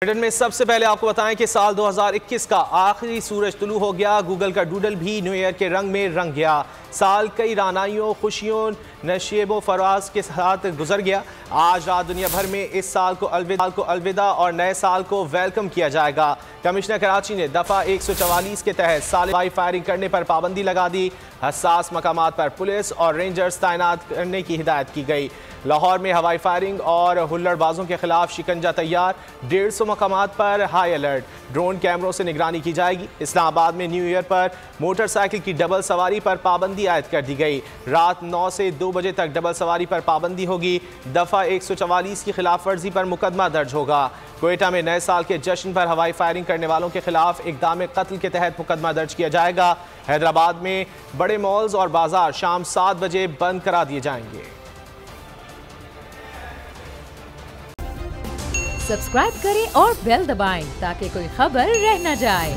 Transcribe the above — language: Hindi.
ब्रिटेन में सबसे पहले आपको बताएं कि साल 2021 का आखिरी सूरज तुलू हो गया। गूगल का डूडल भी न्यू ईयर के रंग में रंग गया। साल कई रानाइयों, खुशियों, नशेबो फराज के साथ गुजर गया। आज रात दुनिया भर में इस साल को अलविदा और नए साल को वेलकम किया जाएगा। कमिश्नर कराची ने दफ़ा 144 के तहत साल हवाई फायरिंग करने पर पाबंदी लगा दी। हसास मकामात पर पुलिस और रेंजर्स तैनात करने की हिदायत की गई। लाहौर में हवाई फायरिंग और हुल्लड़बाजों के खिलाफ शिकंजा तैयार। 150 मकामात पर हाई अलर्ट। ड्रोन कैमरों से निगरानी की जाएगी। इस्लामाबाद में न्यू ईयर पर मोटरसाइकिल की डबल सवारी पर पाबंदी आयद कर दी गई। रात 9 से 2 बजे तक डबल सवारी पर पाबंदी होगी। दफ़ा 144 की खिलाफ वर्जी पर मुकदमा दर्ज होगा। क्वेटा में नए साल के जश्न पर हवाई फायरिंग करने वालों के खिलाफ इक़दाम कत्ल के तहत मुकदमा दर्ज किया जाएगा। हैदराबाद में बड़े मॉल्स और बाजार शाम 7 बजे बंद करा दिए जाएंगे। सब्सक्राइब करें और बेल दबाएं ताकि कोई खबर रह न जाए।